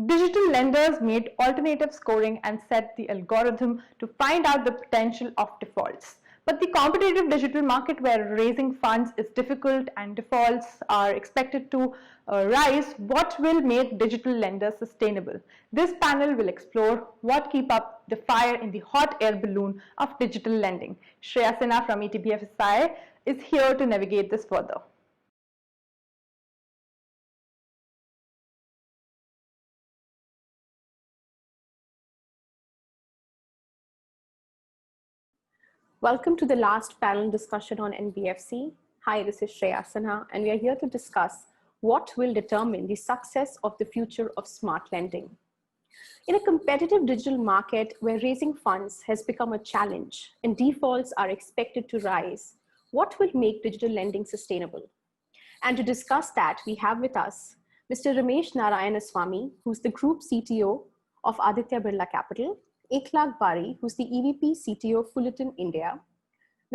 Digital lenders made alternative scoring and set the algorithm to find out the potential of defaults. But the competitive digital market where raising funds is difficult and defaults are expected to rise, what will make digital lenders sustainable? This panel will explore what keep up the fire in the hot air balloon of digital lending. Shreya Sinha from ETBFSI is here to navigate this further. Welcome to the last panel discussion on NBFC. Hi, this is Shreya Sinha, and we are here to discuss what will determine the success of the future of smart lending. In a competitive digital market where raising funds has become a challenge and defaults are expected to rise, what will make digital lending sustainable? And to discuss that, we have with us Mr. Ramesh Narayanaswamy, who's the Group CTO of Aditya Birla Capital, Eklag Bari, who's the EVP CTO Fullerton India,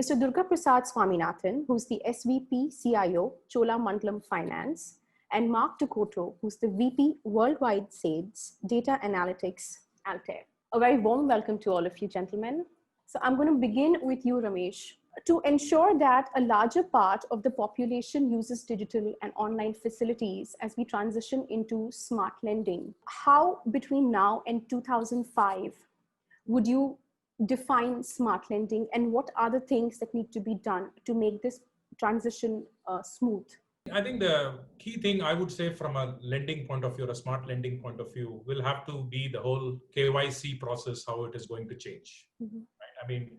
Mr. Durga Prasad Swaminathan, who's the SVP CIO Cholamandalam Finance, and Mark Ducoto, who's the VP Worldwide Sales Data Analytics Altair. A very warm welcome to all of you, gentlemen. So I'm going to begin with you, Ramesh. To ensure that a larger part of the population uses digital and online facilities as we transition into smart lending, how between now and 2005 would you define smart lending, and what are the things that need to be done to make this transition smooth? I think the key thing I would say from a lending point of view or a smart lending point of view will have to be the whole KYC process, how it is going to change. Mm-hmm. Right? I mean,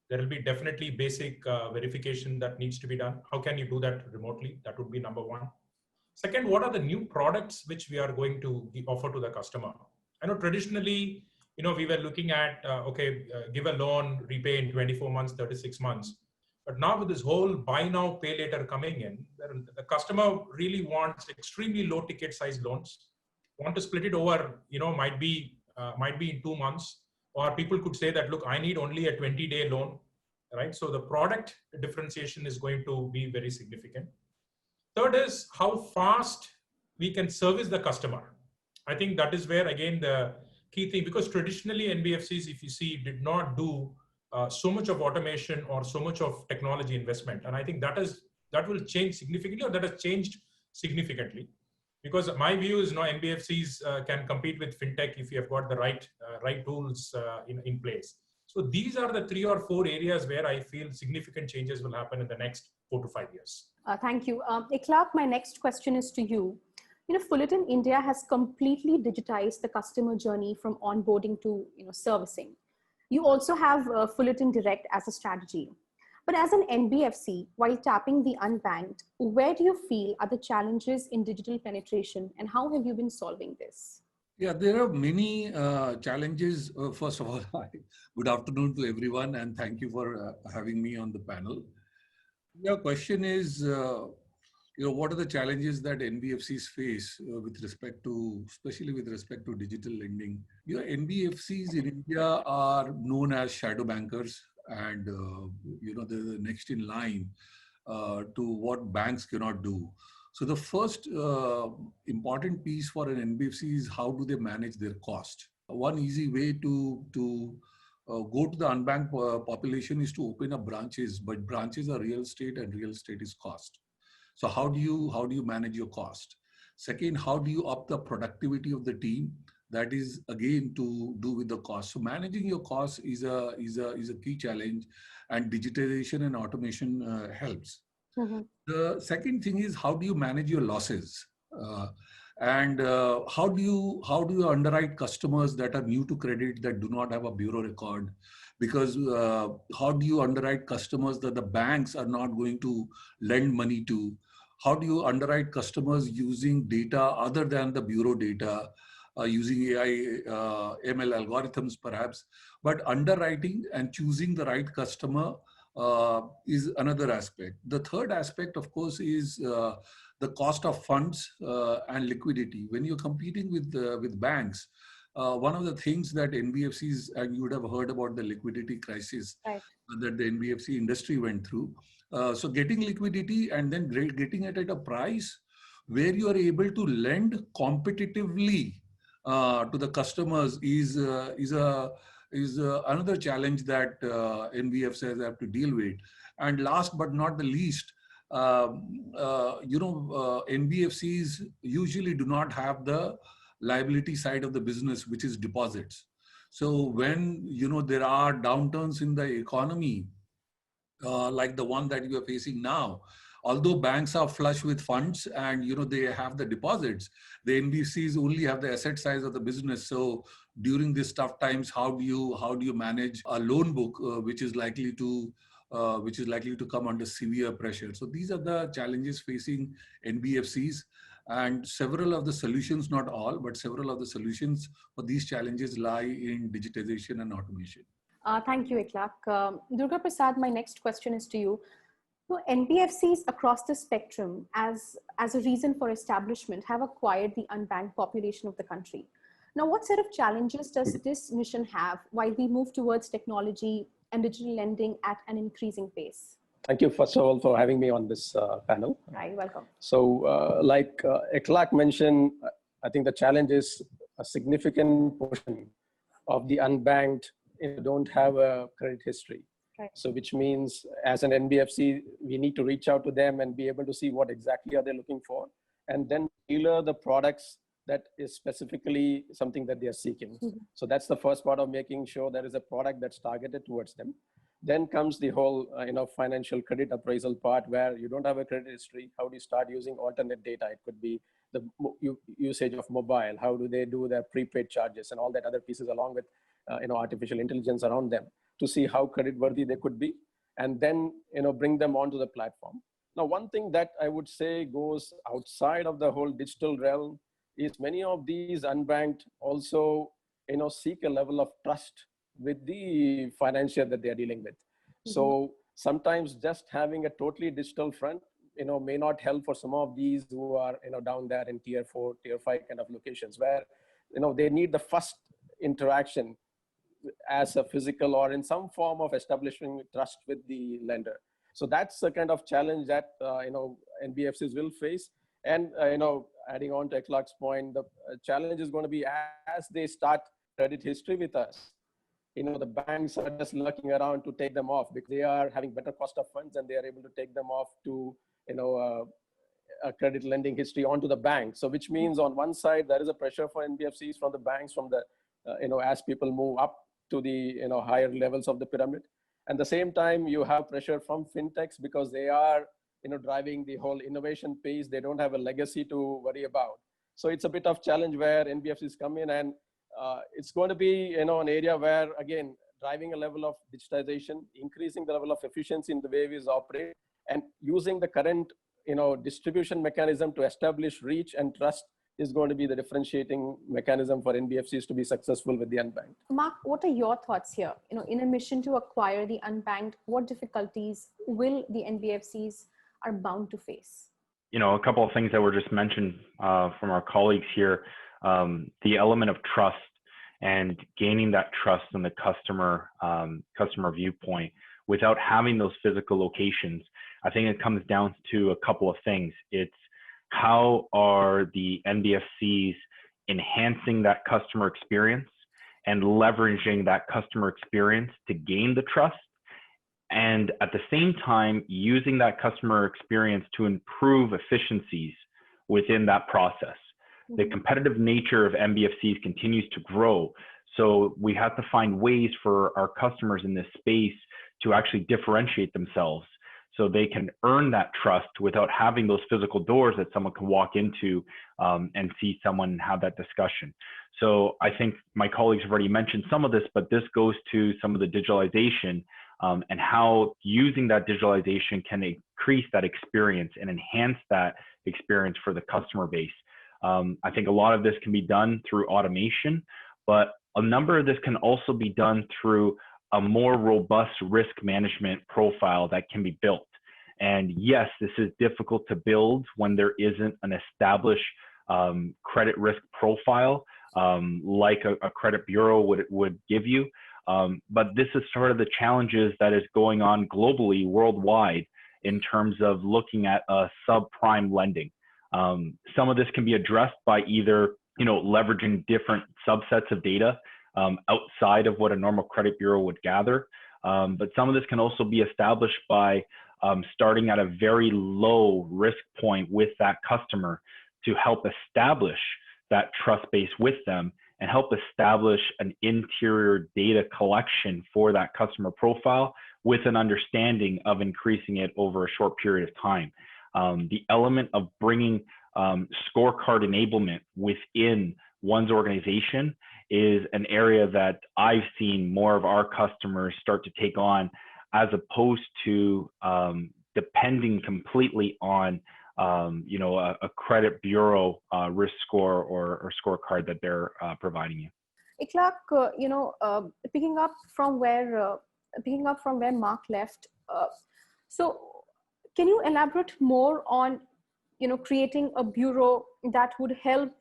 there will be definitely basic verification that needs to be done. How can you do that remotely? That would be number one. Second, what are the new products which we are going to offer to the customer? I know traditionally, we were looking at, give a loan, repay in 24 months, 36 months. But now with this whole buy now, pay later coming in, the customer really wants extremely low ticket size loans, want to split it over, might be in 2 months, or people could say that, look, I need only a 20-day loan, right? So the product differentiation is going to be very significant. Third is how fast we can service the customer. I think that is where, again, the key thing, because traditionally NBFCs, if you see, did not do so much of automation or so much of technology investment. And I think that will change significantly, or that has changed significantly. Because my view is NBFCs can compete with fintech if you have got the right tools in place. So these are the 3 or 4 areas where I feel significant changes will happen in the next 4 to 5 years. Thank you. Eklag, my next question is to you. Fullerton India has completely digitized the customer journey from onboarding to servicing. You also have Fullerton Direct as a strategy. But as an NBFC, while tapping the unbanked, where do you feel are the challenges in digital penetration, and how have you been solving this? Yeah, there are many challenges. First of all, good afternoon to everyone, and thank you for having me on the panel. Your question is, what are the challenges that NBFCs face with respect to, especially with respect to digital lending? NBFCs in India are known as shadow bankers, and they're the next in line to what banks cannot do. So the first important piece for an NBFC is how do they manage their cost. One easy way to go to the unbanked population is to open up branches, but branches are real estate and real estate is cost. So how do you manage your cost? Second, how do you up the productivity of the team? That is again to do with the cost. So managing your cost is a key challenge, and digitization and automation helps. Mm-hmm. The second thing is how do you manage your losses, and how do you underwrite customers that are new to credit that do not have a bureau record? Because how do you underwrite customers that the banks are not going to lend money to? How do you underwrite customers using data other than the bureau data, using AI, ML algorithms perhaps? But underwriting and choosing the right customer is another aspect. The third aspect, of course, is the cost of funds and liquidity. When you're competing with banks, one of the things that NBFCs, and you would have heard about the liquidity crisis that the NBFC industry went through. So getting liquidity and then getting it at a price where you are able to lend competitively to the customers is another challenge that NBFCs have to deal with. And last but not the least, NBFCs usually do not have the liability side of the business, which is deposits. So when there are downturns in the economy, like the one that you are facing now, although banks are flush with funds and they have the deposits, the NBFCs only have the asset size of the business. So during these tough times, how do you manage a loan book which is likely to come under severe pressure? So these are the challenges facing NBFCs, and several of the solutions, not all, but several of the solutions for these challenges lie in digitization and automation. Thank you, Iklaq. Durga Prasad, my next question is to you. NBFCs across the spectrum, as a reason for establishment, have acquired the unbanked population of the country. Now, what set of challenges does this mission have while we move towards technology and digital lending at an increasing pace? Thank you, first of all, for having me on this panel. Right, welcome. So like Iklaq mentioned, I think the challenge is a significant portion of the unbanked don't have a credit history. Right. So which means as an NBFC, we need to reach out to them and be able to see what exactly are they looking for, and then tailor the products that is specifically something that they are seeking. Mm-hmm. So that's the first part of making sure there is a product that's targeted towards them. Then comes the whole financial credit appraisal part, where you don't have a credit history. How do you start using alternate data? It could be the usage of mobile. How do they do their prepaid charges and all that other pieces, along with artificial intelligence around them, to see how credit worthy they could be, and then bring them onto the platform. Now, one thing that I would say goes outside of the whole digital realm is many of these unbanked also seek a level of trust with the financier that they are dealing with. Mm-hmm. So sometimes just having a totally digital front may not help for some of these who are down there in tier 4, tier 5 kind of locations, where they need the first interaction as a physical or in some form of establishing trust with the lender. So that's the kind of challenge that NBFCs will face. And adding on to Iklaq's point, the challenge is going to be as they start credit history with us. The banks are just looking around to take them off because they are having better cost of funds and they are able to take them off to a credit lending history onto the bank. So which means on one side there is a pressure for NBFCs from the banks, from the as people move up to the higher levels of the pyramid. At the same time, you have pressure from fintechs because they are driving the whole innovation pace. They don't have a legacy to worry about. So it's a bit of challenge where NBFCs come in, and it's going to be an area where, again, driving a level of digitization, increasing the level of efficiency in the way we operate, and using the current distribution mechanism to establish reach and trust is going to be the differentiating mechanism for NBFCs to be successful with the unbanked. Mark, what are your thoughts here? In a mission to acquire the unbanked, what difficulties will the NBFCs are bound to face? A couple of things that were just mentioned from our colleagues here. The element of trust and gaining that trust in the customer viewpoint without having those physical locations. I think it comes down to a couple of things. It's how are the NBFCs enhancing that customer experience and leveraging that customer experience to gain the trust, and at the same time using that customer experience to improve efficiencies within that process. Mm-hmm. The competitive nature of NBFCs continues to grow, so we have to find ways for our customers in this space to actually differentiate themselves, so they can earn that trust without having those physical doors that someone can walk into and see someone and have that discussion. So I think my colleagues have already mentioned some of this, but this goes to some of the digitalization and how using that digitalization can increase that experience and enhance that experience for the customer base. I think a lot of this can be done through automation, but a number of this can also be done through a more robust risk management profile that can be built. And yes, this is difficult to build when there isn't an established credit risk profile like a credit bureau would give you. But this is sort of the challenges that is going on globally, worldwide, in terms of looking at subprime lending. Some of this can be addressed by either leveraging different subsets of data outside of what a normal credit bureau would gather. But some of this can also be established by starting at a very low risk point with that customer to help establish that trust base with them and help establish an interior data collection for that customer profile with an understanding of increasing it over a short period of time. The element of bringing scorecard enablement within one's organization is an area that I've seen more of our customers start to take on, as opposed to depending completely on a credit bureau risk score or scorecard that they're providing you. Ikhlaq, picking up from where Mark left, so can you elaborate more on creating a bureau that would help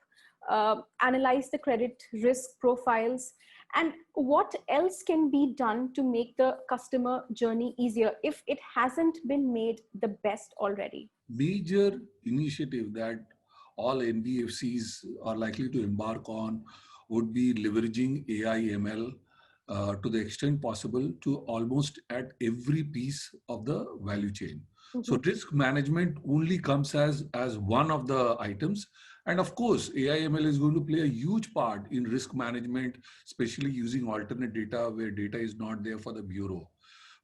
analyze the credit risk profiles, and what else can be done to make the customer journey easier if it hasn't been made the best already? Major initiative that all NBFCs are likely to embark on would be leveraging AI ML to the extent possible to almost at every piece of the value chain. Mm-hmm. So risk management only comes as one of the items. And of course, AI ML is going to play a huge part in risk management, especially using alternate data where data is not there for the bureau.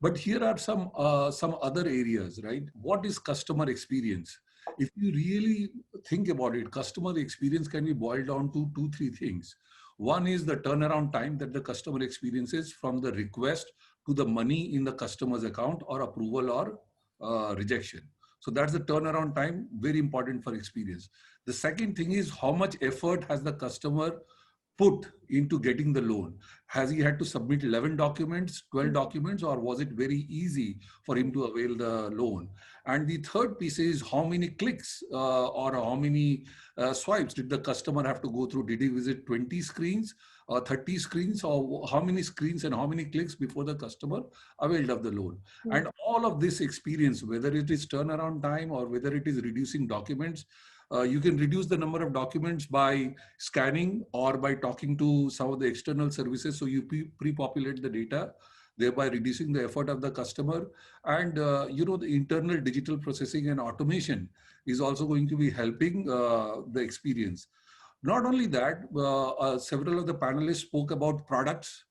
But here are some other areas, right? What is customer experience? If you really think about it, customer experience can be boiled down to 2-3 things. One is the turnaround time that the customer experiences from the request to the money in the customer's account or approval or rejection. So that's the turnaround time, very important for experience. The second thing is how much effort has the customer put into getting the loan. Has he had to submit 11 documents, 12 documents, or was it very easy for him to avail the loan? And the third piece is how many clicks or how many swipes did the customer have to go through? Did he visit 20 screens or 30 screens, or how many screens and how many clicks before the customer availed of the loan? Mm-hmm. And all of this experience, whether it is turnaround time or whether it is reducing documents, you can reduce the number of documents by scanning or by talking to some of the external services. So you pre-populate the data, thereby reducing the effort of the customer. And the internal digital processing and automation is also going to be helping the experience. Not only that, several of the panelists spoke about products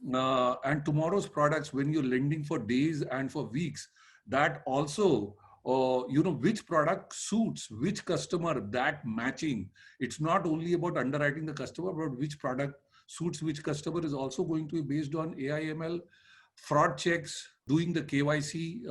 and tomorrow's products. When you're lending for days and for weeks, that also which product suits which customer, that matching. It's not only about underwriting the customer, but which product suits which customer is also going to be based on AI ML, fraud checks, doing the KYC,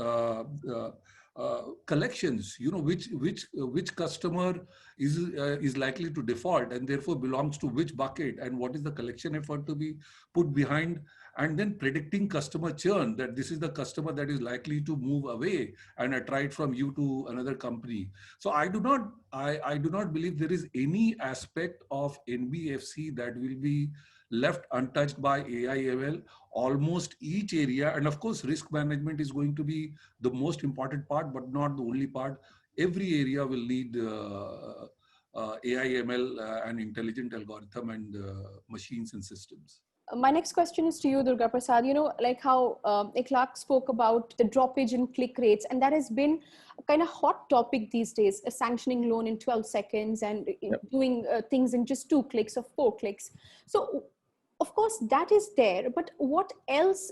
collections, which customer is likely to default and therefore belongs to which bucket, and what is the collection effort to be put behind, and then predicting customer churn, that this is the customer that is likely to move away and attract from you to another company. So I do not believe there is any aspect of NBFC that will be left untouched by AI ML. Almost each area, and of course risk management is going to be the most important part, but not the only part. Every area will need AI ML and intelligent algorithm and machines and systems. My next question is to you, Durga Prasad. Like how Ikhlaq spoke about the droppage in click rates, and that has been a kind of hot topic these days, a sanctioning loan in 12 seconds and doing things in just 2 clicks or 4 clicks. So of course that is there, but what else,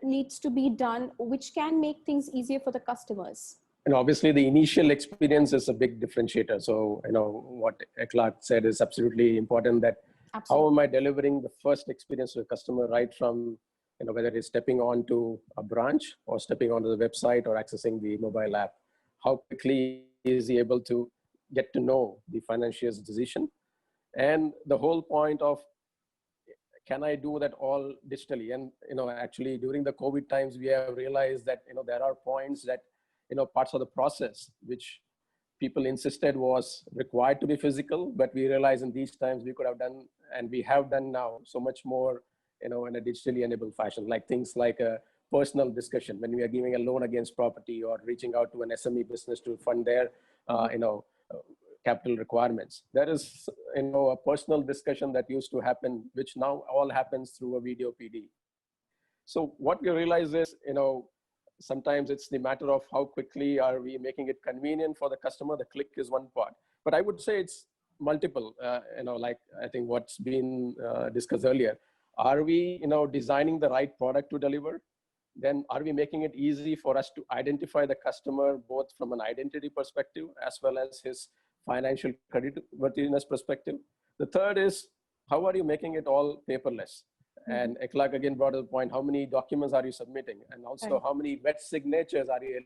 needs to be done which can make things easier for the customers? And obviously the initial experience is a big differentiator. So, what Ikhlaq said is absolutely important, that Absolutely. How am I delivering the first experience to a customer, right from, whether it's stepping onto a branch or stepping onto the website or accessing the mobile app? How quickly is he able to get to know the financier's decision? And the whole point of, can I do that all digitally? And, actually during the COVID times, we have realized that, there are points that, parts of the process, which people insisted was required to be physical, but we realized in these times we could have done, and we have done now, so much more, in a digitally enabled fashion, like things like a personal discussion when we are giving a loan against property or reaching out to an SME business to fund their, capital requirements. There is, a personal discussion that used to happen, which now all happens through a video PD. So what we realize is, sometimes it's the matter of how quickly are we making it convenient for the customer. The click is one part, but I would say it's multiple, like I think what's been discussed earlier. Are we, designing the right product to deliver? Then are we making it easy for us to identify the customer, both from an identity perspective, as well as his financial creditworthiness perspective? The third is, how are you making it all paperless? And Akhlaq again brought up the point, how many documents are you submitting? And also how many wet signatures are you,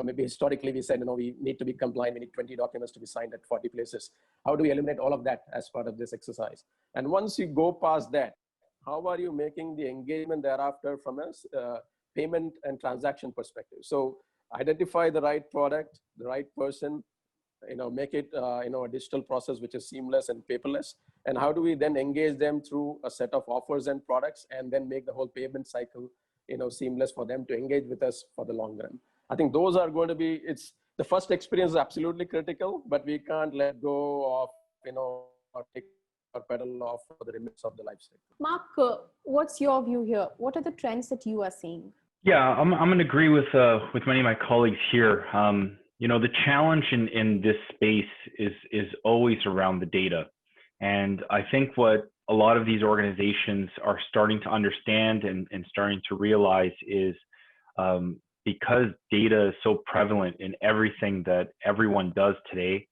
maybe historically we said, we need to be compliant, we need 20 documents to be signed at 40 places. How do we eliminate all of that as part of this exercise? And once you go past that, how are you making the engagement thereafter from a payment and transaction perspective? So identify the right product, the right person, make it, a digital process which is seamless and paperless. And how do we then engage them through a set of offers and products, and then make the whole payment cycle, seamless for them to engage with us for the long run? I think those are going to be, the first experience is absolutely critical, but we can't let go of, or take our pedal off for the limits of the life cycle. Mark, what's your view here? What are the trends that you are seeing? Yeah, I'm going to agree with many of my colleagues here. The challenge in this space is always around the data. And I think what a lot of these organizations are starting to understand and starting to realize is because data is so prevalent in everything that everyone does today,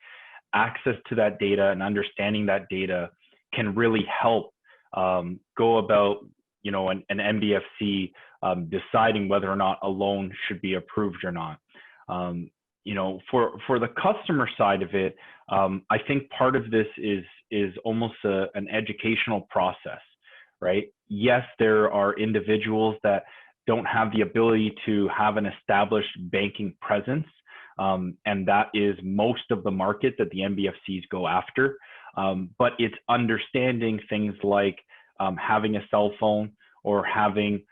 access to that data and understanding that data can really help go about, an NBFC deciding whether or not a loan should be approved or not. For the customer side of it, I think part of this is almost an educational process, right? Yes, there are individuals that don't have the ability to have an established banking presence, and that is most of the market that the NBFCs go after. But it's understanding things like having a cell phone or having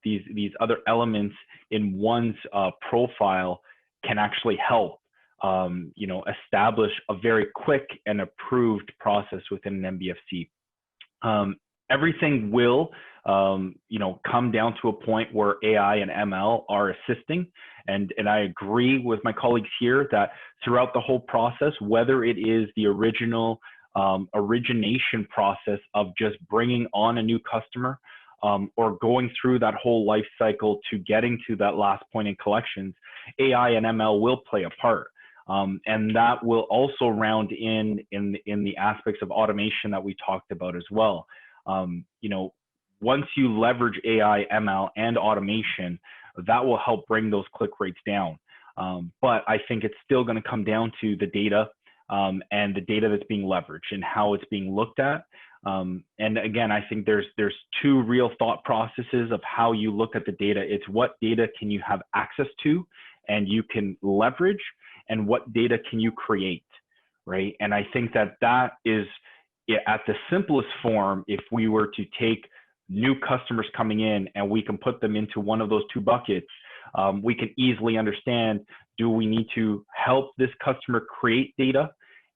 these other elements in one's profile can actually help establish a very quick and approved process within an NBFC. Everything will come down to a point where AI and ML are assisting, and I agree with my colleagues here that throughout the whole process, whether it is the original origination process of just bringing on a new customer, or going through that whole life cycle to getting to that last point in collections, AI and ML will play a part. And that will also round in the aspects of automation that we talked about as well. Once you leverage AI, ML, and automation, that will help bring those click rates down. But I think it's still going to come down to the data and the data that's being leveraged and how it's being looked at. And again, I think there's two real thought processes of how you look at the data. It's what data can you have access to and you can leverage, and what data can you create, right? And I think that is at the simplest form. If we were to take new customers coming in and we can put them into one of those two buckets, we can easily understand, do we need to help this customer create data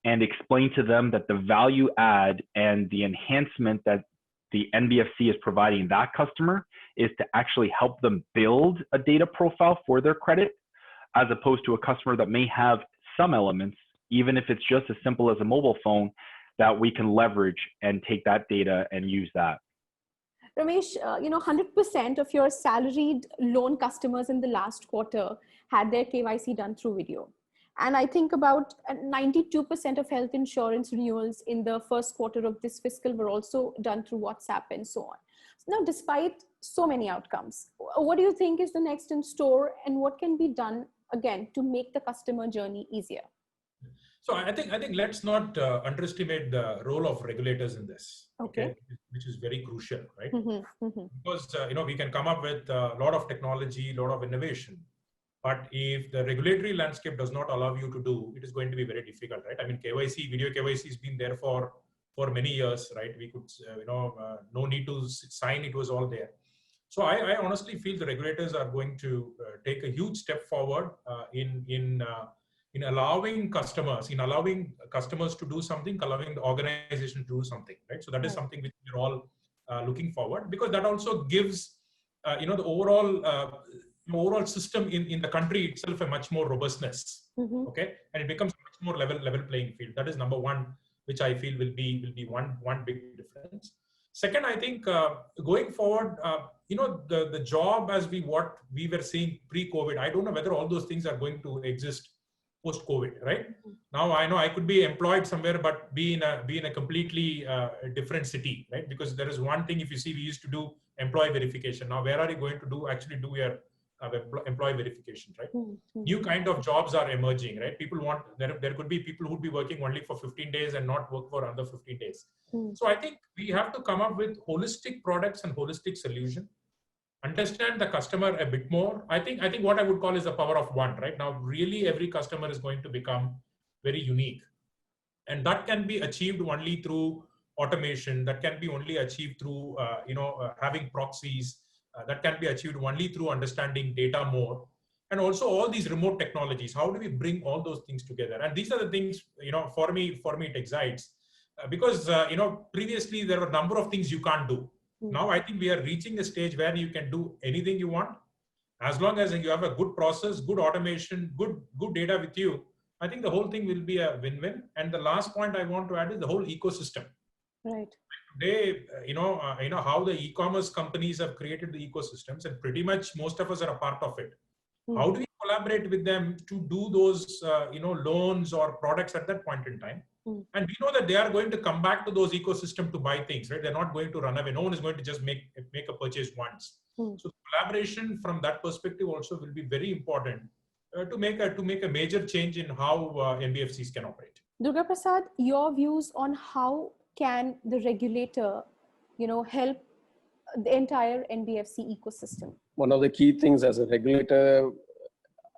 and explain to them that the value add and the enhancement that the NBFC is providing that customer is to actually help them build a data profile for their credit, as opposed to a customer that may have some elements, even if it's just as simple as a mobile phone, that we can leverage and take that data and use that. Ramesh, 100% of your salaried loan customers in the last quarter had their KYC done through video. And I think about 92% of health insurance renewals in the first quarter of this fiscal were also done through WhatsApp and so on. Now, despite so many outcomes, what do you think is the next in store, and what can be done again to make the customer journey easier? So I think let's not underestimate the role of regulators in this, okay? Which is very crucial, right? Because we can come up with a lot of technology, a lot of innovation, but if the regulatory landscape does not allow you to do, it is going to be very difficult, right? I mean, KYC, video KYC has been there for many years, right? We could, no need to sign; it was all there. So I honestly feel the regulators are going to take a huge step forward in in allowing customers to do something, allowing the organization to do something, right? So that is something which we're all looking forward, because that also gives, the overall system in the country itself a much more robustness, okay? And it becomes much more level playing field. That is number one, which I feel will be one big difference. Second, I think going forward, the job as what we were seeing pre-COVID, I don't know whether all those things are going to exist post-COVID, right? Now I know I could be employed somewhere, but be in a completely different city, right? Because there is one thing, if you see, we used to do employee verification. Now where are you going to actually do your employee verification, right? New kind of jobs are emerging, right? People want, there could be people who would be working only for 15 days and not work for another 15 days. So I think we have to come up with holistic products and holistic solution, understand the customer a bit more. I think what I would call is the power of one, right? Now, really every customer is going to become very unique. And that can be achieved only through automation. That can be only achieved through, having proxies. That can be achieved only through understanding data more. And also all these remote technologies. How do we bring all those things together? And these are the things, for me it excites. Because, previously there were a number of things you can't do. Now I think we are reaching a stage where you can do anything you want. As long as you have a good process, good automation, good data with you, I think the whole thing will be a win-win. And the last point I want to add is the whole ecosystem. Right. Today, how the e-commerce companies have created the ecosystems, and pretty much most of us are a part of it. How do we collaborate with them to do those, loans or products at that point in time? And we know that they are going to come back to those ecosystems to buy things, right? They're not going to run away. No one is going to just make a purchase once. So collaboration from that perspective also will be very important to make a major change in how NBFCs can operate. Durga Prasad, your views on how can the regulator, help the entire NBFC ecosystem? One of the key things as a regulator,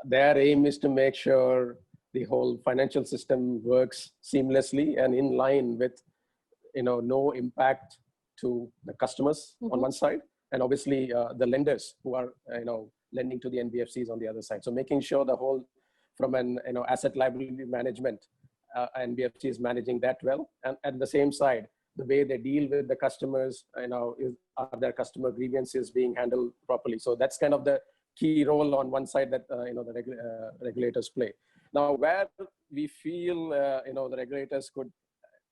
their aim is to make sure the whole financial system works seamlessly and in line with, no impact to the customers on one side, and obviously the lenders who are, lending to the NBFCs on the other side. So making sure the whole, from an, asset liability management, NBFC is managing that well, and at the same side, the way they deal with the customers, are their customer grievances being handled properly? So that's kind of the key role on one side that the regulators play. Now, where we feel the regulators could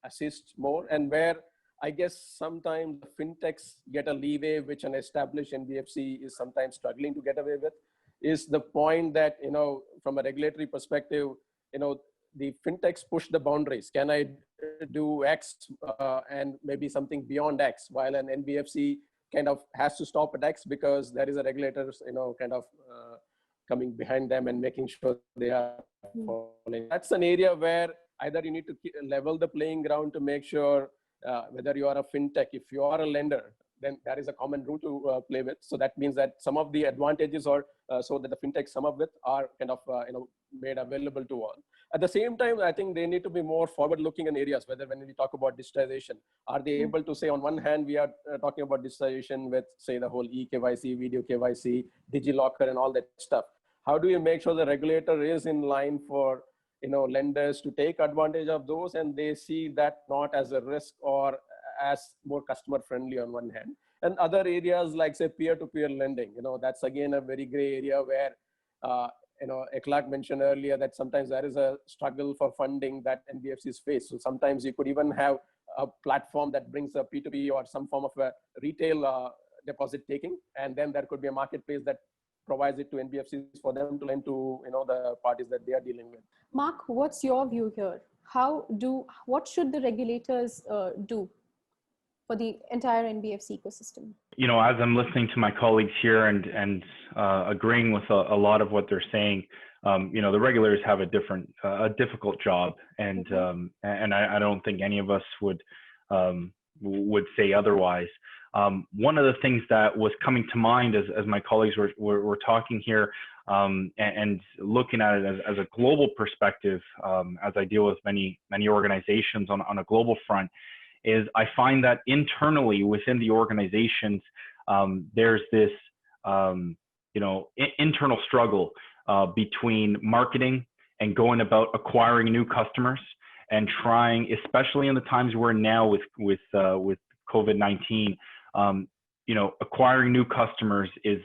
assist more, and where I guess sometimes the fintechs get a leeway which an established NBFC is sometimes struggling to get away with, is the point that from a regulatory perspective, the fintechs push the boundaries. Can I do X and maybe something beyond X, while an NBFC kind of has to stop at X because there is a regulator, kind of coming behind them and making sure they are following. That's an area where either you need to level the playing ground to make sure whether you are a fintech, if you are a lender, then there is a common rule to play with. So that means that some of the advantages or so that the fintechs come up with are kind of made available to all. At the same time, I think they need to be more forward-looking in areas, whether when we talk about digitization, are they able to say on one hand, we are talking about digitization with, say, the whole eKYC, video KYC, DigiLocker and all that stuff. How do you make sure the regulator is in line for lenders to take advantage of those, and they see that not as a risk or as more customer friendly on one hand? And other areas like, say, peer-to-peer lending, that's again a very gray area where Akhlaq mentioned earlier that sometimes there is a struggle for funding that NBFCs face. So sometimes you could even have a platform that brings a P2P or some form of a retail deposit taking, and then there could be a marketplace that provides it to NBFCs for them to lend to the parties that they are dealing with. Mark, what's your view here? What should the regulators do for the entire NBFC ecosystem? As I'm listening to my colleagues here and agreeing with a lot of what they're saying, the regulators have a difficult job, and I don't think any of us would say otherwise. One of the things that was coming to mind as my colleagues were talking here, and looking at it as a global perspective, as I deal with many organizations on a global front, is I find that internally within the organizations, there's this internal struggle between marketing and going about acquiring new customers and trying, especially in the times we're in now with COVID-19, acquiring new customers is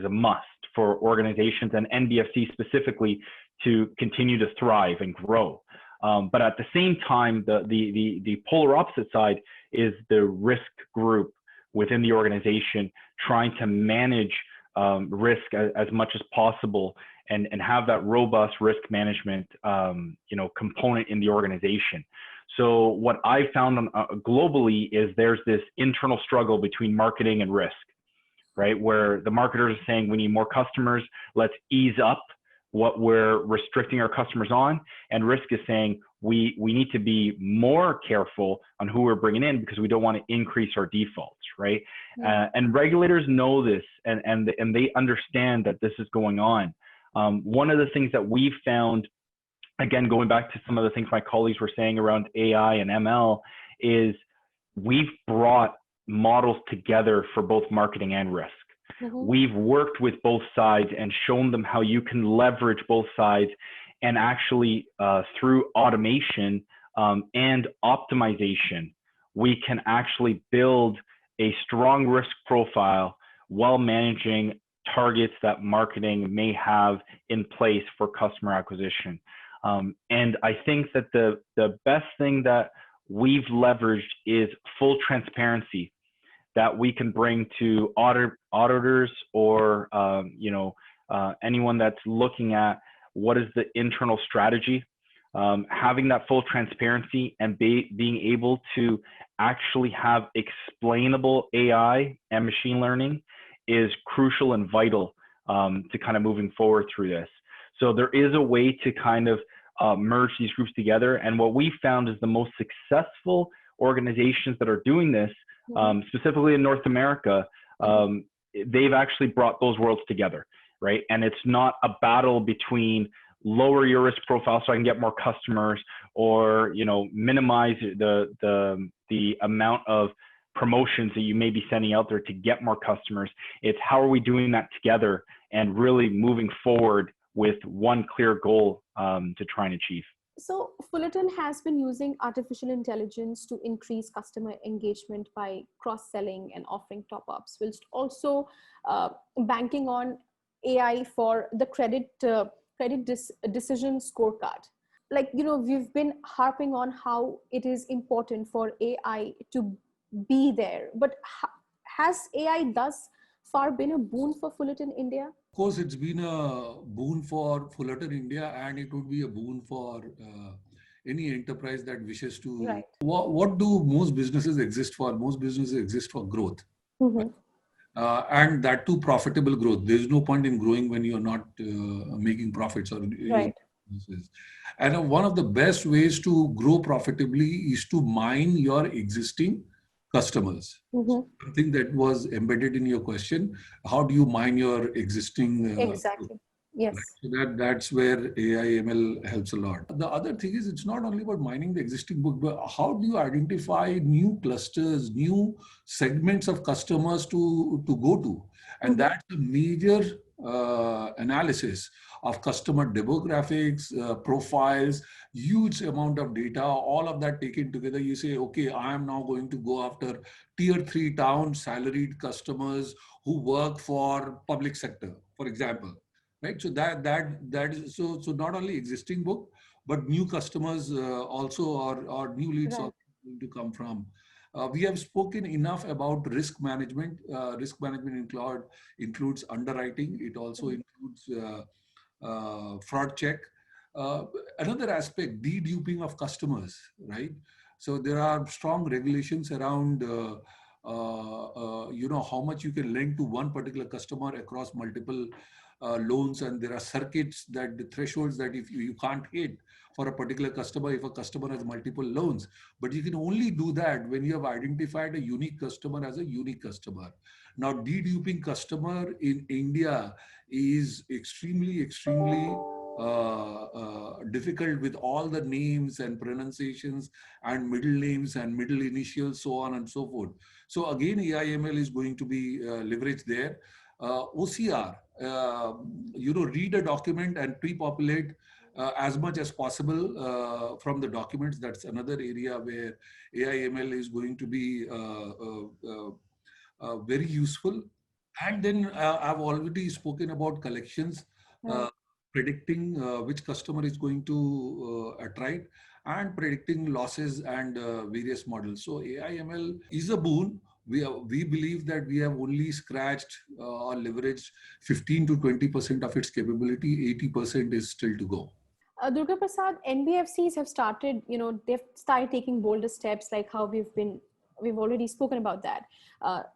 a must for organizations and NBFC specifically to continue to thrive and grow. But at the same time, the polar opposite side is the risk group within the organization trying to manage risk as much as possible and have that robust risk management component in the organization. So what I found globally is there's this internal struggle between marketing and risk, right? Where the marketers are saying we need more customers, let's ease up what we're restricting our customers on, and risk is saying we need to be more careful on who we're bringing in because we don't want to increase our defaults, right? Yeah. And regulators know this, and they understand that this is going on. One of the things that we've found, again, going back to some of the things my colleagues were saying around AI and ML, is we've brought models together for both marketing and risk. Mm-hmm. We've worked with both sides and shown them how you can leverage both sides, and actually through automation and optimization, we can actually build a strong risk profile while managing targets that marketing may have in place for customer acquisition. And I think that the best thing that we've leveraged is full transparency that we can bring to auditors or anyone that's looking at what is the internal strategy. Having that full transparency and being able to actually have explainable AI and machine learning is crucial and vital to kind of moving forward through this. So there is a way to kind of merge these groups together. And what we found is the most successful organizations that are doing this, specifically in North America, they've actually brought those worlds together, right? And it's not a battle between lower your risk profile so I can get more customers, or minimize the amount of promotions that you may be sending out there to get more customers. It's how are we doing that together and really moving forward with one clear goal to try and achieve. So Fullerton has been using artificial intelligence to increase customer engagement by cross-selling and offering top-ups, whilst also banking on AI for the credit decision scorecard. Like, we've been harping on how it is important for AI to be there, but has AI thus far been a boon for Fullerton India? Of course, it's been a boon for Fullerton India, and it would be a boon for any enterprise that wishes to. Right. What do most businesses exist for? Most businesses exist for growth. Mm-hmm. And that too profitable growth. There's no point in growing when you're not making profits. Right. And one of the best ways to grow profitably is to mine your existing customers. Mm-hmm. I think that was embedded in your question. How do you mine your existing? Exactly. Yes. So that's where AI ML helps a lot. The other thing is, it's not only about mining the existing book, but how do you identify new clusters, new segments of customers to go to? And that's a major analysis of customer demographics, profiles, huge amount of data, all of that taken together. You say, okay, I am now going to go after tier 3 town salaried customers who work for public sector, for example. Right, so that is so not only existing book, but new customers also, or new leads are going to come from. We have spoken enough about risk management. Risk management includes underwriting. It also includes fraud check. Another aspect, deduping of customers, right? So there are strong regulations around how much you can lend to one particular customer across multiple loans, and there are circuits, that the thresholds that if you can't hit for a particular customer if a customer has multiple loans, but you can only do that when you have identified a unique customer as a unique customer. Now, deduping customer in India is extremely difficult with all the names and pronunciations and middle names and middle initials, so on and so forth. So again, AI/ML is going to be leveraged there. OCR, read a document and pre-populate as much as possible from the documents. That's another area where AI/ML is going to be very useful. And then I've already spoken about collections, predicting which customer is going to attract, and predicting losses and various models. So AI/ML is a boon. We believe that we have only scratched or leveraged 15 to 20% of its capability. 80% is still to go. Durga Prasad, NBFCs have started, they've started taking bolder steps, like how we've already spoken about that,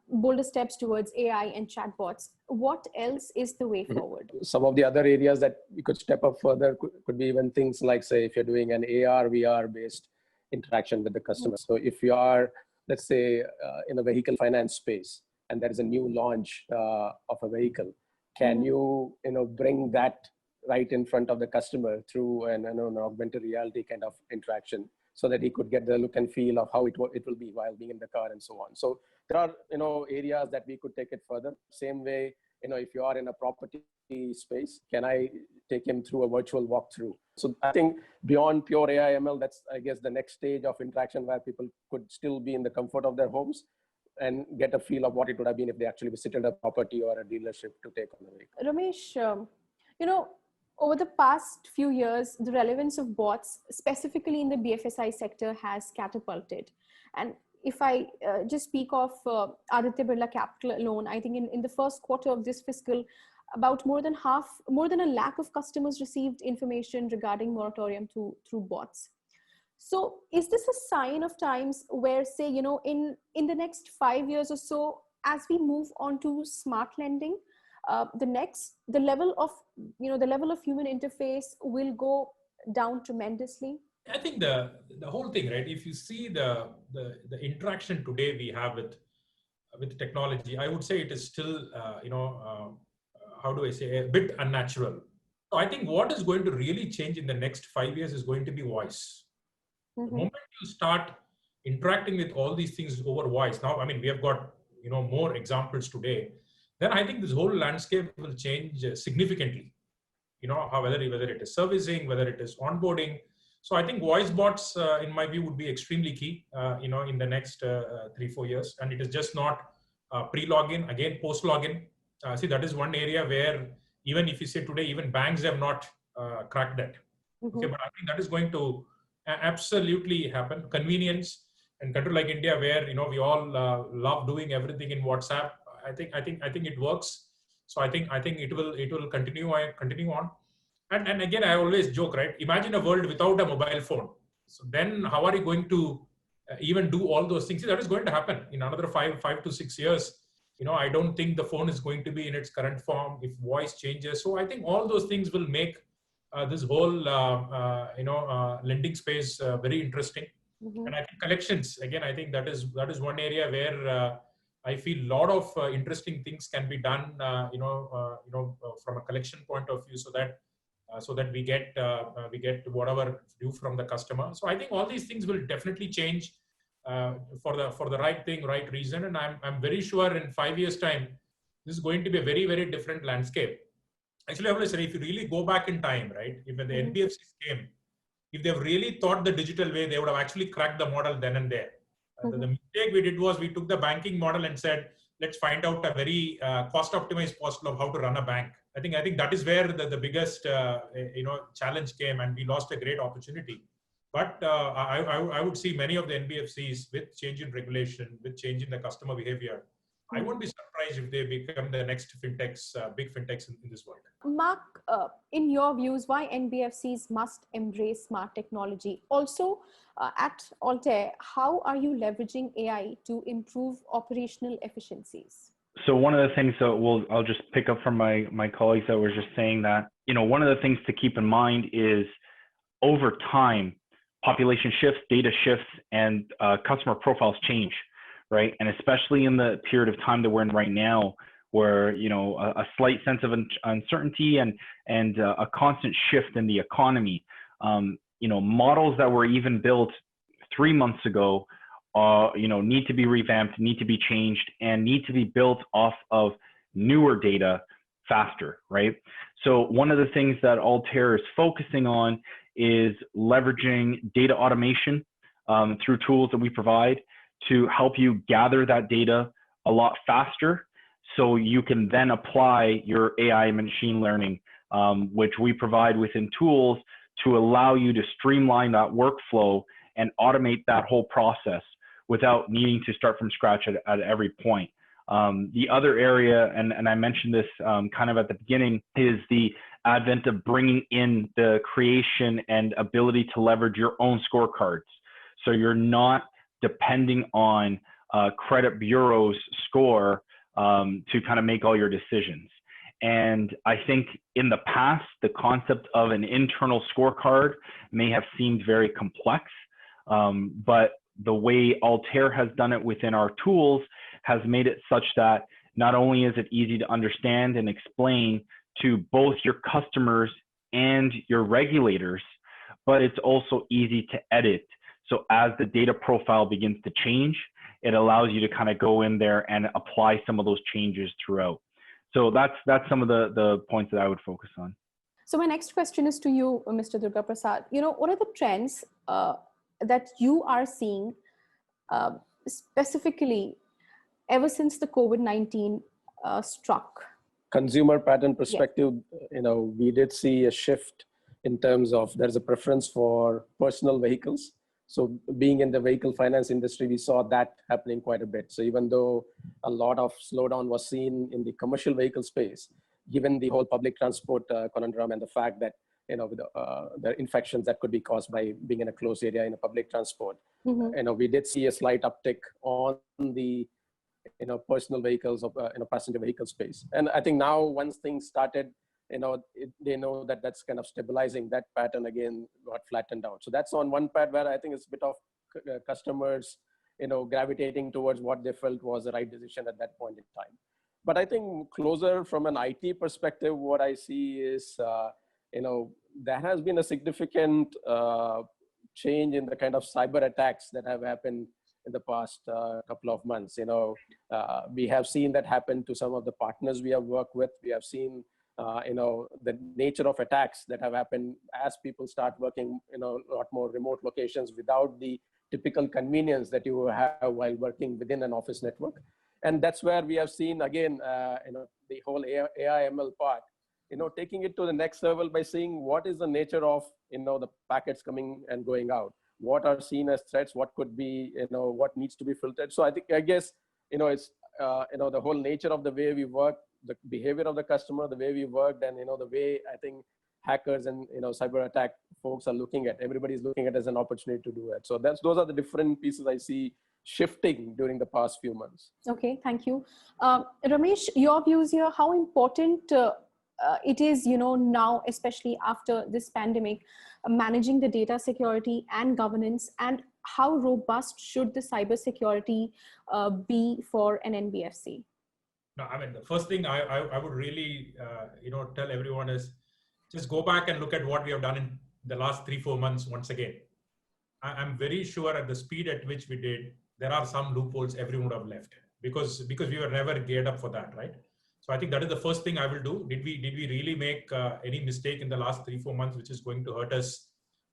bolder steps towards AI and chatbots. What else is the way forward? Some of the other areas that we could step up further could be even things like, say, if you're doing an AR, VR based interaction with the customer. So if you are, let's say, in a vehicle finance space, and there is a new launch of a vehicle, can you bring that right in front of the customer through an augmented reality kind of interaction, so that he could get the look and feel of how it will be while being in the car and so on. So there are areas that we could take it further. Same way, if you are in a property space, can I take him through a virtual walkthrough? So I think beyond pure AI/ML, that's, I guess, the next stage of interaction where people could still be in the comfort of their homes and get a feel of what it would have been if they actually visited a property or a dealership to take on the vehicle. Ramesh, over the past few years, the relevance of bots, specifically in the BFSI sector, has catapulted. And if I just speak of Aditya Birla Capital alone, I think in the first quarter of this fiscal, about more than a lakh of customers received information regarding moratorium through bots. So is this a sign of times where, say, in the next 5 years or so, as we move on to smart lending, the level of human interface will go down tremendously? I think the whole thing, right? If you see the interaction today we have with technology, I would say it is still, how do I say, a bit unnatural. So I think what is going to really change in the next 5 years is going to be voice. The moment you start interacting with all these things over voice, now, I mean, we have got, more examples today, then I think this whole landscape will change significantly. Whether it is servicing, whether it is onboarding. So I think voice bots, in my view, would be extremely key, in the next 3-4 years. And it is just not pre-login, again, post-login. See, that is one area where even if you say today, even banks have not cracked that. Okay, but I think that is going to absolutely happen. Convenience and country like India, where we all love doing everything in WhatsApp. I think it works. So I think it will continue on. And again, I always joke, right? Imagine a world without a mobile phone. So then how are you going to even do all those things? See, that is going to happen in another 5 to 6 years. I don't think the phone is going to be in its current form if voice changes. So I think all those things will make this whole, lending space very interesting. And I think collections, again, I think that is one area where I feel a lot of interesting things can be done, from a collection point of view, so that we get whatever due from the customer. So I think all these things will definitely change for the right thing, right reason. And I'm very sure in 5 years' time, this is going to be a very, very different landscape. Actually, I want to say, if you really go back in time, right, if when the NBFCs came, if they've really thought the digital way, they would have actually cracked the model then and there. The mistake we did was we took the banking model and said, let's find out a very cost-optimized model of how to run a bank. I think that is where the biggest challenge came, and we lost a great opportunity. But I would see many of the NBFCs with change in regulation, with change in the customer behavior. I won't be surprised if they become the next fintechs, big fintechs in this world. Mark, in your views, why NBFCs must embrace smart technology? Also, at Altair, how are you leveraging AI to improve operational efficiencies? So one of the things that I'll just pick up from my colleagues that were just saying that, one of the things to keep in mind is over time, population shifts, data shifts, and customer profiles change, right? And especially in the period of time that we're in right now, where a slight sense of uncertainty and a constant shift in the economy. Models that were even built 3 months ago, need to be revamped, need to be changed, and need to be built off of newer data faster, right? So one of the things that Altair is focusing on is leveraging data automation through tools that we provide to help you gather that data a lot faster, so you can then apply your AI and machine learning, which we provide within tools to allow you to streamline that workflow and automate that whole process without needing to start from scratch at every point. The other area, and I mentioned this kind of at the beginning, is the advent of bringing in the creation and ability to leverage your own scorecards. So you're not depending on credit bureau's score to kind of make all your decisions. And I think in the past, the concept of an internal scorecard may have seemed very complex, but the way Altair has done it within our tools has made it such that not only is it easy to understand and explain to both your customers and your regulators, but it's also easy to edit. So as the data profile begins to change, it allows you to kind of go in there and apply some of those changes throughout. So that's some of the points that I would focus on. So my next question is to you, Mr. Durga Prasad. What are the trends that you are seeing specifically ever since the COVID-19 struck? Consumer pattern perspective, we did see a shift in terms of there's a preference for personal vehicles. So being in the vehicle finance industry, we saw that happening quite a bit. So even though a lot of slowdown was seen in the commercial vehicle space, given the whole public transport conundrum and the fact that the infections that could be caused by being in a closed area in a public transport, we did see a slight uptick on the personal vehicles of passenger vehicle space. And I think now once things started, they know that that's kind of stabilizing. That pattern again got flattened out. So that's on one part where I think it's a bit of customers, gravitating towards what they felt was the right decision at that point in time. But I think closer from an IT perspective, what I see is, there has been a significant change in the kind of cyber attacks that have happened in the past couple of months. We have seen that happen to some of the partners we have worked with. We have seen the nature of attacks that have happened as people start working in a lot more remote locations without the typical convenience that you have while working within an office network. And that's where we have seen again, the whole AI ML part, taking it to the next level by seeing what is the nature of, the packets coming and going out, what are seen as threats, what could be, what needs to be filtered. So I guess, it's, the whole nature of the way we work, the behavior of the customer, the way we worked, and the way I think hackers and cyber attack folks are looking at. Everybody's looking at it as an opportunity to do it. So those are the different pieces I see shifting during the past few months. Okay, thank you, Ramesh. Your views here. How important it is, now, especially after this pandemic, managing the data security and governance, and how robust should the cybersecurity be for an NBFC? No, I mean, the first thing I would really, tell everyone is just go back and look at what we have done in the last 3-4 months once again. I'm very sure at the speed at which we did, there are some loopholes everyone would have left because we were never geared up for that, right? So I think that is the first thing I will do. Did we really make any mistake in the last 3-4 months, which is going to hurt us,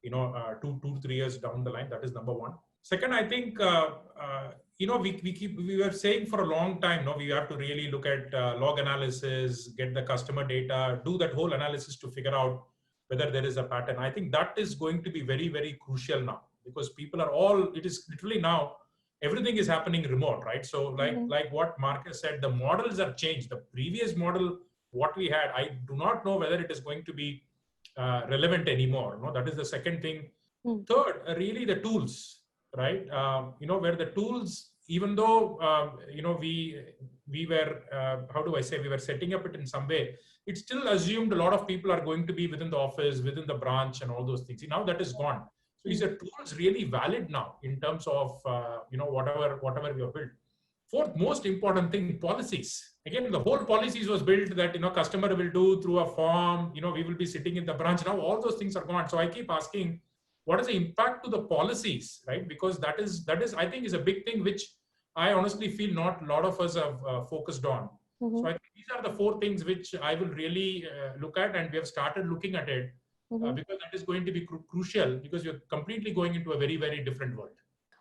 2-3 years down the line? That is number one. Second, I think, we were saying for a long time, we have to really look at log analysis, get the customer data, do that whole analysis to figure out whether there is a pattern. I think that is going to be very, very crucial now because people are it is literally now, everything is happening remote, right? So like what Marcus said, the models have changed. The previous model, what we had, I do not know whether it is going to be relevant anymore. That is the second thing. Third, really the tools, right? Where the tools, even though, we were, how do I say, we were setting up it in some way, it still assumed a lot of people are going to be within the office, within the branch and all those things. See, now that is gone. So is the tools really valid now in terms of, whatever we have built? Fourth most important thing, policies. Again, the whole policies was built that, customer will do through a form, we will be sitting in the branch. Now all those things are gone. So I keep asking, what is the impact to the policies, right? Because that is, I think, is a big thing, which I honestly feel not a lot of us have focused on. Mhm. So I think these are the four things which I will really look at, and we have started looking at it because that is going to be crucial, because you're completely going into a very, very different world.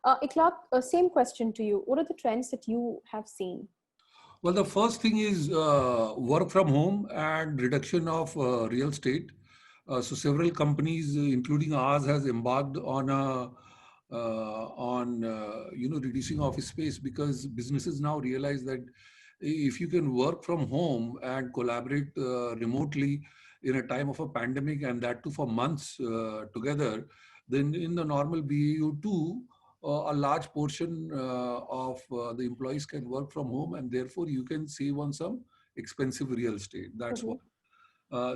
Ikhlaq, same question to you. What are the trends that you have seen? Well, the first thing is work from home and reduction of real estate. So several companies, including ours, has embarked on reducing office space, because businesses now realize that if you can work from home and collaborate remotely in a time of a pandemic, and that too for months together, then in the normal BAU too, a large portion of the employees can work from home, and therefore you can save on some expensive real estate. That's one.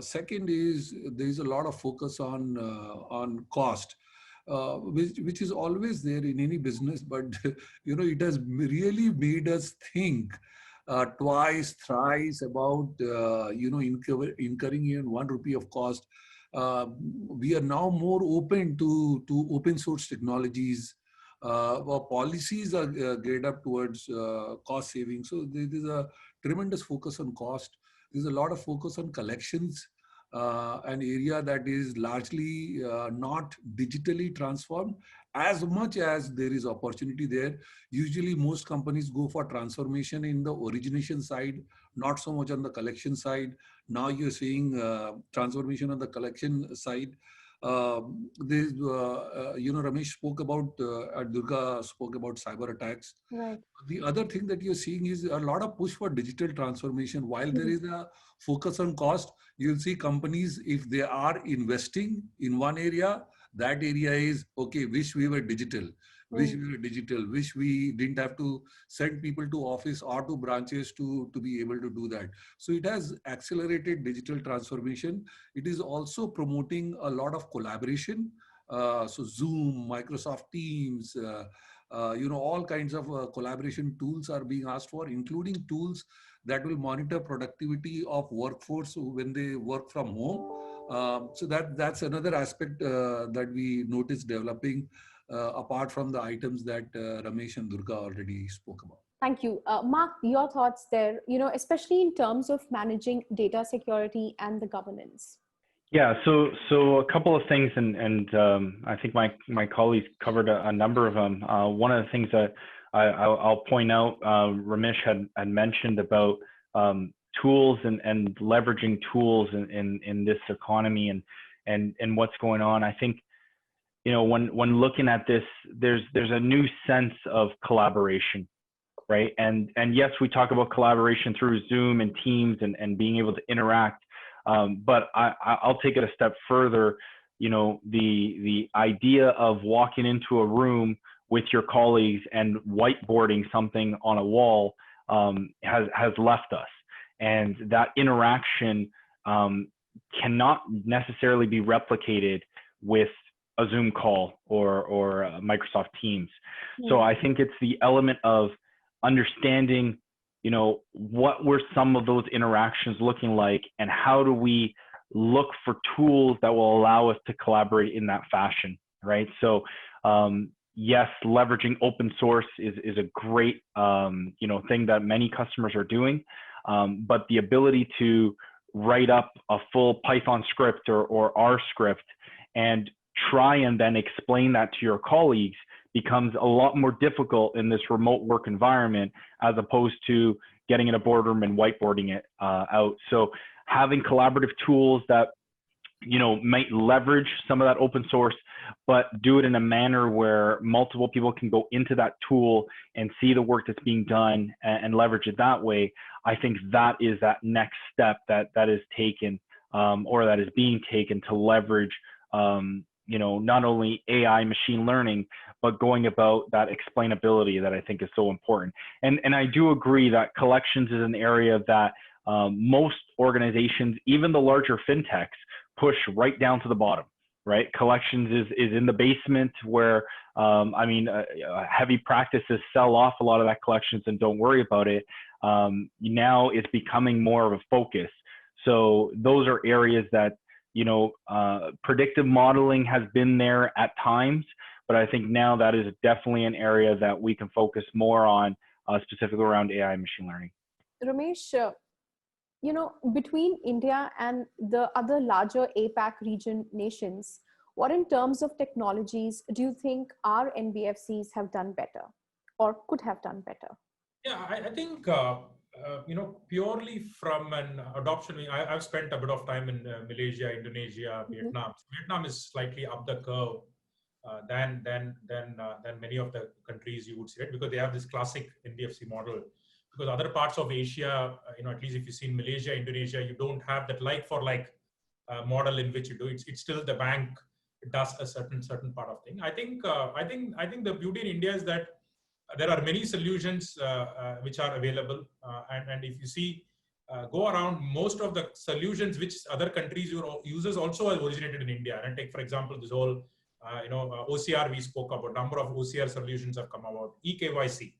Second is there is a lot of focus on cost, which is always there in any business, but it has really made us think twice, thrice about incurring even 1 rupee of cost. We are now more open to open source technologies. Our policies are geared up towards cost saving. So there is a tremendous focus on cost. There's a lot of focus on collections, an area that is largely not digitally transformed. As much as there is opportunity there, usually most companies go for transformation in the origination side, not so much on the collection side. Now you're seeing transformation on the collection side. Ramesh spoke about, Durga spoke about cyber attacks. Right. The other thing that you're seeing is a lot of push for digital transformation. While there is a focus on cost, you'll see companies, if they are investing in one area, that area is, okay, wish we were digital. Wish we didn't have to send people to office or to branches to be able to do that. So it has accelerated digital transformation. It is also promoting a lot of collaboration. So Zoom, Microsoft Teams, all kinds of collaboration tools are being asked for, including tools that will monitor productivity of workforce when they work from home. So that's another aspect that we noticed developing, apart from the items that Ramesh and Durga already spoke about. Thank you. Mark, your thoughts there, especially in terms of managing data security and the governance. Yeah, so a couple of things, and I think my colleagues covered a number of them. One of the things that I'll point out, Ramesh had mentioned about tools and leveraging tools in this economy and what's going on. I think, when looking at this, there's a new sense of collaboration, right? And yes, we talk about collaboration through Zoom and Teams and being able to interact. But I'll take it a step further. The idea of walking into a room with your colleagues and whiteboarding something on a wall has left us, and that interaction cannot necessarily be replicated with a Zoom call or Microsoft Teams. So I think it's the element of understanding, what were some of those interactions looking like, and how do we look for tools that will allow us to collaborate in that fashion, right? So yes, leveraging open source is a great thing that many customers are doing, but the ability to write up a full Python script or R script and try and then explain that to your colleagues becomes a lot more difficult in this remote work environment, as opposed to getting in a boardroom and whiteboarding it out. So having collaborative tools that, might leverage some of that open source, but do it in a manner where multiple people can go into that tool and see the work that's being done and leverage it that way. I think that is that next step that is taken or that is being taken to leverage not only AI machine learning, but going about that explainability that I think is so important. And I do agree that collections is an area that most organizations, even the larger fintechs, push right down to the bottom, right? Collections is in the basement where, heavy practices sell off a lot of that collections and don't worry about it. Now it's becoming more of a focus. So those are areas that, predictive modeling has been there at times, but I think now that is definitely an area that we can focus more on, specifically around AI and machine learning. Ramesh, between India and the other larger APAC region nations, what in terms of technologies do you think our NBFCs have done better or could have done better? Yeah, I think purely from an adoption. I've spent a bit of time in Malaysia, Indonesia, Vietnam. Vietnam is slightly up the curve than many of the countries you would see, right? Because they have this classic NBFC model. Because other parts of Asia, at least if you see in Malaysia, Indonesia, you don't have that like for like model in which you do. It's still the bank does a certain part of thing. I think the beauty in India is that there are many solutions which are available, and if you see go around, most of the solutions which other countries uses also are originated in India. And take for example this whole OCR we spoke about. Number of OCR solutions have come about. eKYC,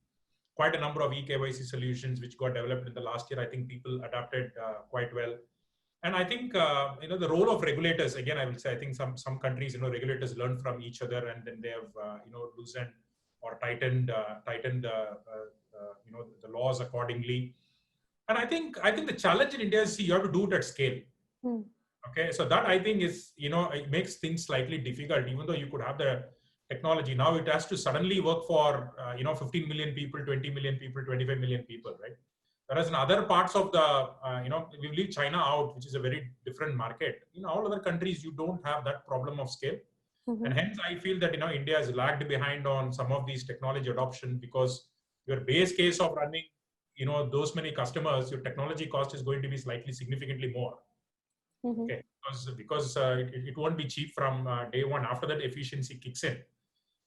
quite a number of eKYC solutions which got developed in the last year. I think people adapted quite well. And I think the role of regulators, again I will say, I think some countries, regulators learn from each other, and then they have loosened or tightened the laws accordingly. And I think the challenge in India is you have to do it at scale. Okay, so that I think is it makes things slightly difficult. Even though you could have the technology, now it has to suddenly work for 15 million people, 20 million people, 25 million people, right? Whereas in other parts of the we leave China out, which is a very different market. In all other countries, you don't have that problem of scale. And hence, I feel that India has lagged behind on some of these technology adoption, because your base case of running those many customers, your technology cost is going to be slightly significantly more. Okay, because it won't be cheap from day one. After that, efficiency kicks in.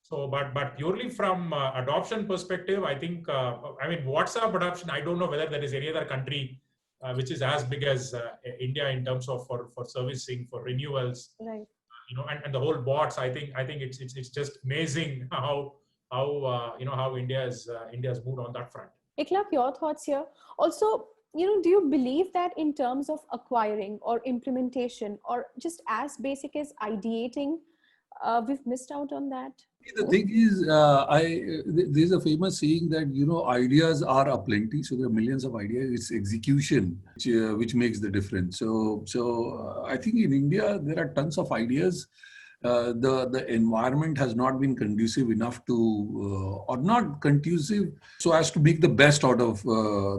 So, but purely from adoption perspective, I think WhatsApp adoption, I don't know whether there is any other country which is as big as India in terms of for servicing, for renewals. Right. And the whole bots. I think it's just amazing how India's moved on that front. Eklavya, your thoughts here. Also, do you believe that in terms of acquiring or implementation or just as basic as ideating, we've missed out on that? The thing is, there's a famous saying that, ideas are aplenty. So there are millions of ideas. It's execution which makes the difference. So I think in India, there are tons of ideas. The environment has not been conducive enough to, or not conducive so as to make the best out of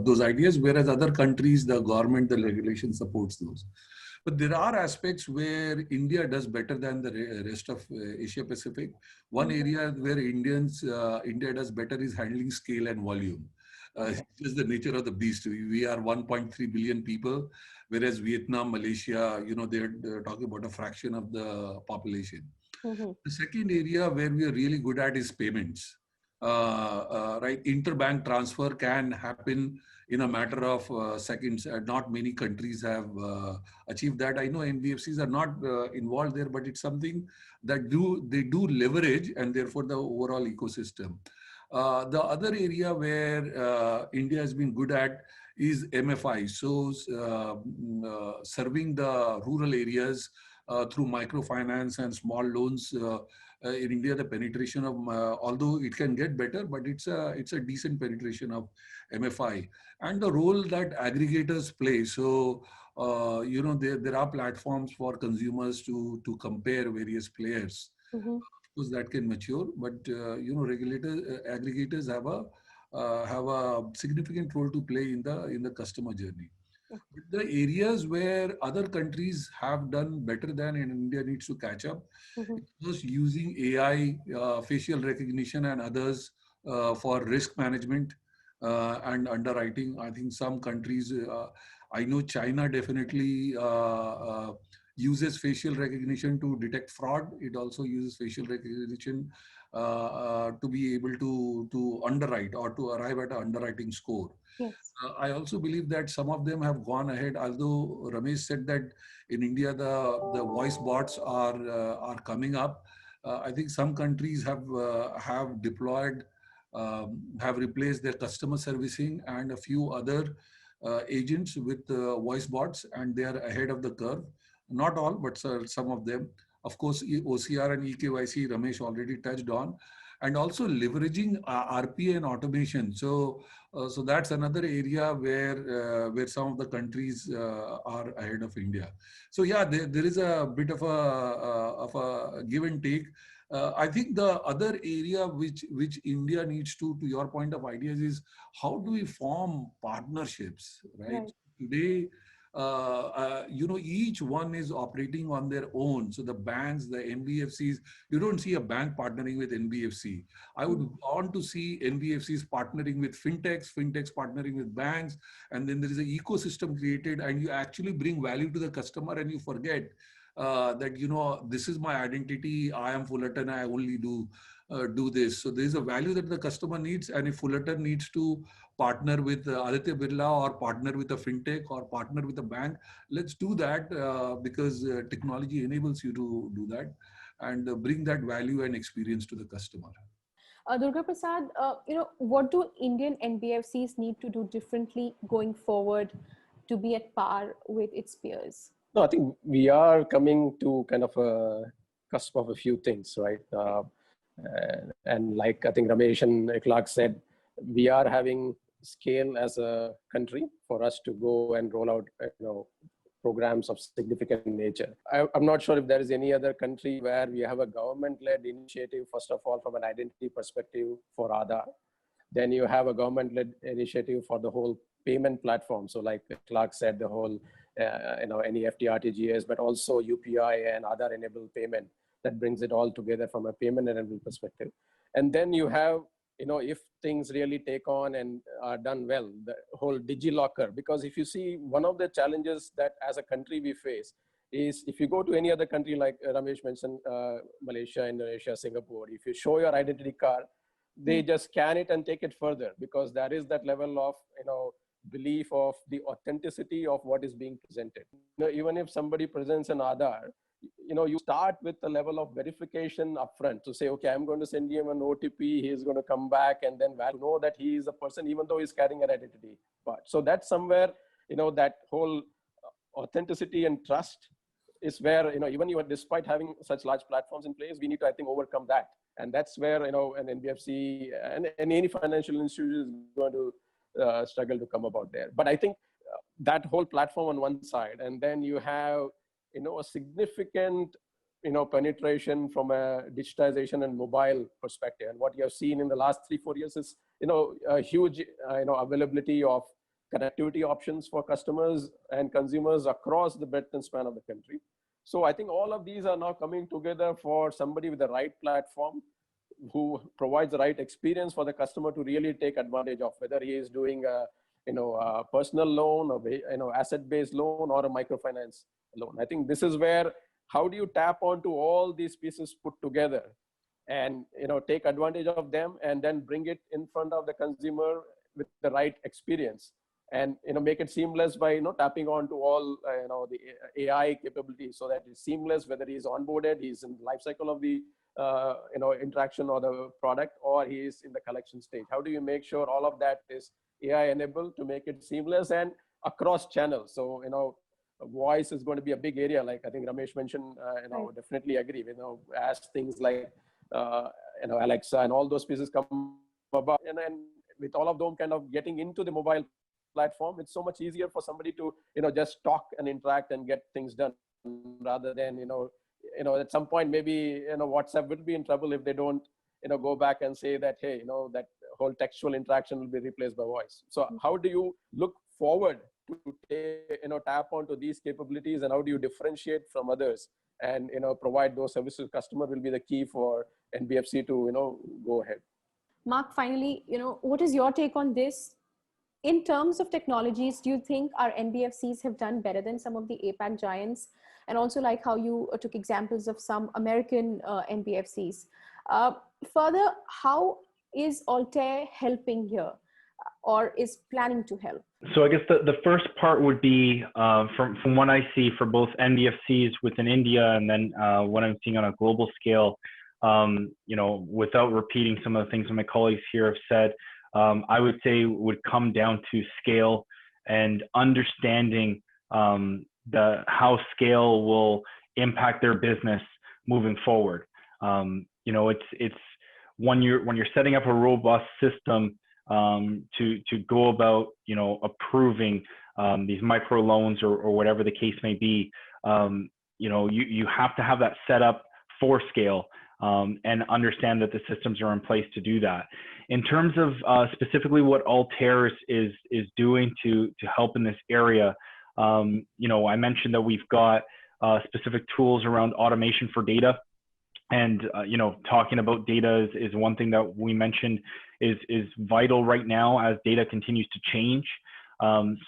those ideas. Whereas other countries, the government, the regulation supports those. But there are aspects where India does better than the rest of Asia Pacific. One area where India does better is handling scale and volume. It's just the nature of the beast. We are 1.3 billion people, whereas Vietnam, Malaysia, they're talking about a fraction of the population. The second area where we are really good at is payments. Right, interbank transfer can happen in a matter of seconds. Not many countries have achieved that. I know NBFCs are not involved there, but it's something that they do leverage, and therefore the overall ecosystem. The other area where India has been good at is MFI. So serving the rural areas through microfinance and small loans. In India, the penetration of, although it can get better, but it's a decent penetration of MFI, and the role that aggregators play. So there are platforms for consumers to compare various players. Of course, that can mature, but aggregators have a significant role to play in the customer journey. The areas where other countries have done better than, and India needs to catch up, is using AI, facial recognition and others for risk management and underwriting. I think some countries, I know China definitely uses facial recognition to detect fraud. It also uses facial recognition to be able to underwrite or to arrive at an underwriting score. Yes. I also believe that some of them have gone ahead, although Ramesh said that in India, the voice bots are coming up. I think some countries have deployed, have replaced their customer servicing and a few other agents with voice bots, and they are ahead of the curve. Not all, but some of them. Of course, OCR and eKYC, Ramesh already touched on. and also leveraging RPA and automation. So that's another area where some of the countries are ahead of India. So yeah, there is a bit of a give and take. I think the other area which India needs to your point of ideas, is how do we form partnerships, right? Today, each one is operating on their own. So the banks, the NBFCs, you don't see a bank partnering with NBFC. I would want to see NBFCs partnering with fintechs partnering with banks, and then there is an ecosystem created, and you actually bring value to the customer, and you forget that this is my identity. I am Fullerton. I only do this. So there is a value that the customer needs, and if Fullerton needs to partner with Aditya Birla, or partner with a fintech, or partner with a bank, let's do that, because technology enables you to do that and bring that value and experience to the customer. Durga Prasad, what do Indian NBFCs need to do differently going forward to be at par with its peers? No, I think we are coming to kind of a cusp of a few things, right? And like I think Ramesh and Clark said, we are having scale as a country for us to go and roll out programs of significant nature. I'm not sure if there is any other country where we have a government-led initiative, first of all, from an identity perspective for Aadhaar. Then you have a government-led initiative for the whole payment platform. So like Clark said, the whole NEFT, RTGS, but also UPI and Aadhaar-enabled payment that brings it all together from a payment-enabled perspective. And then you have, if things really take on and are done well, the whole DigiLocker. Because if you see, one of the challenges that as a country we face is, if you go to any other country, like Ramesh mentioned, Malaysia, Indonesia, Singapore, if you show your identity card, they just scan it and take it further, because there is that level of belief of the authenticity of what is being presented. Even if somebody presents an Aadhaar, you start with the level of verification upfront to say, okay, I'm going to send him an OTP, he's going to come back, and then know that he is a person, even though he's carrying an identity part. So that's somewhere, that whole authenticity and trust is where, even despite having such large platforms in place, we need to, I think, overcome that. And that's where, an NBFC and any financial institution is going to struggle to come about there. But I think that whole platform on one side, and then you have, a significant, penetration from a digitization and mobile perspective. And what you have seen in the last 3-4 years is, a huge, availability of connectivity options for customers and consumers across the breadth and span of the country. So I think all of these are now coming together for somebody with the right platform, who provides the right experience for the customer to really take advantage of, whether he is doing a personal loan, or asset-based loan, or a microfinance loan. I think this is where, how do you tap onto all these pieces put together and take advantage of them, and then bring it in front of the consumer with the right experience, and make it seamless by tapping onto all the AI capabilities, so that it's seamless, whether he's onboarded, he's in the life cycle of the interaction or the product, or he is in the collection stage. How do you make sure all of that is AI enabled to make it seamless and across channels? So voice is going to be a big area, like I think Ramesh mentioned. Definitely agree. As things like Alexa and all those pieces come about, and with all of them kind of getting into the mobile platform, it's so much easier for somebody to just talk and interact and get things done, rather than at some point maybe WhatsApp will be in trouble if they don't go back and say that, hey, that whole textual interaction will be replaced by voice. So how do you look forward to tap onto these capabilities, and how do you differentiate from others and provide those services? Customer will be the key for NBFC to go ahead. Mark, finally, what is your take on this? In terms of technologies, do you think our NBFCs have done better than some of the APAC giants? And also, like how you took examples of some American NBFCs. Further, how is Altair helping here, or is planning to help? So I guess the first part would be, from what I see for both NBFCs within India, and then what I'm seeing on a global scale, without repeating some of the things that my colleagues here have said, I would say would come down to scale and understanding how scale will impact their business moving forward. It's when you're setting up a robust system to go about, you know, approving these micro loans or whatever the case may be, you know, you have to have that set up for scale and understand that the systems are in place to do that. In terms of specifically what Altair is doing to help in this area, you know, I mentioned that we've got specific tools around automation for data. And, you know, talking about data is one thing that we mentioned is vital right now as data continues to change.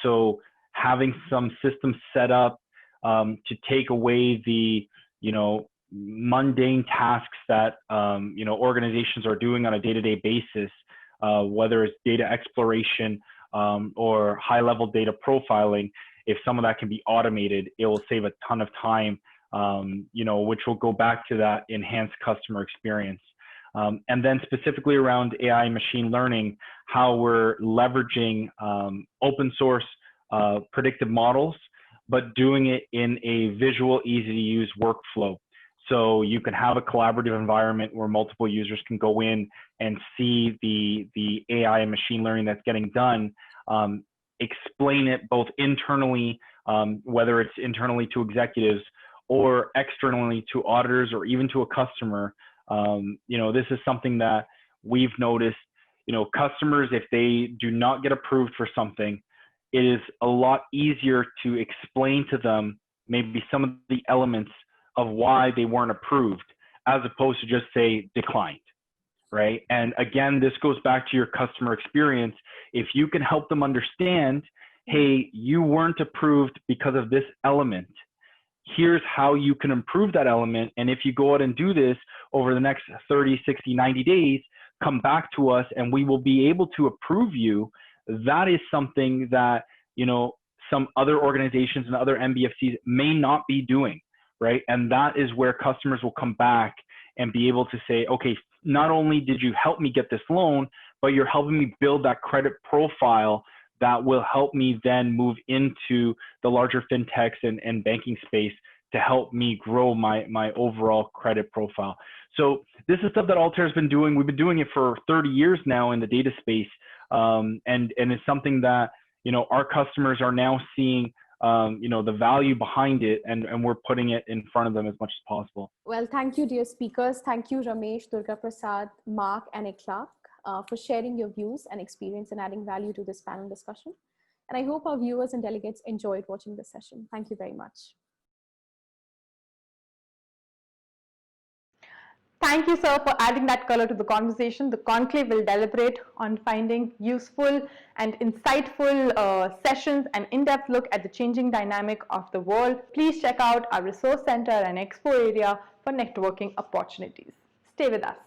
So having some systems set up to take away the, you know, mundane tasks that, you know, organizations are doing on a day-to-day basis, whether it's data exploration or high-level data profiling. If some of that can be automated, it will save a ton of time, you know, which will go back to that enhanced customer experience. And then specifically around AI and machine learning, how we're leveraging open source predictive models, but doing it in a visual, easy to use workflow. So you can have a collaborative environment where multiple users can go in and see the AI and machine learning that's getting done, explain it both internally, whether it's internally to executives or externally to auditors or even to a customer. You know, this is something that we've noticed, you know, customers, if they do not get approved for something, it is a lot easier to explain to them maybe some of the elements of why they weren't approved, as opposed to just say declined, right? And again, this goes back to your customer experience. If you can help them understand, hey, you weren't approved because of this element, here's how you can improve that element. And if you go out and do this over the next 30, 60, 90 days, come back to us and we will be able to approve you. That is something that, you know, some other organizations and other NBFCs may not be doing, right? And that is where customers will come back and be able to say, okay, not only did you help me get this loan, but you're helping me build that credit profile that will help me then move into the larger fintechs and banking space to help me grow my overall credit profile. So this is stuff that Altair has been doing. We've been doing it for 30 years now in the data space. And it's something that, you know, our customers are now seeing, you know, the value behind it, and we're putting it in front of them as much as possible. Well, thank you, dear speakers. Thank you, Ramesh, Durga Prasad, Mark, and Ikhlaq, for sharing your views and experience and adding value to this panel discussion. And I hope our viewers and delegates enjoyed watching this session. Thank you very much. Thank you, sir, for adding that color to the conversation. The conclave will deliberate on finding useful and insightful sessions and in-depth look at the changing dynamic of the world. Please check out our resource center and expo area for networking opportunities. Stay with us.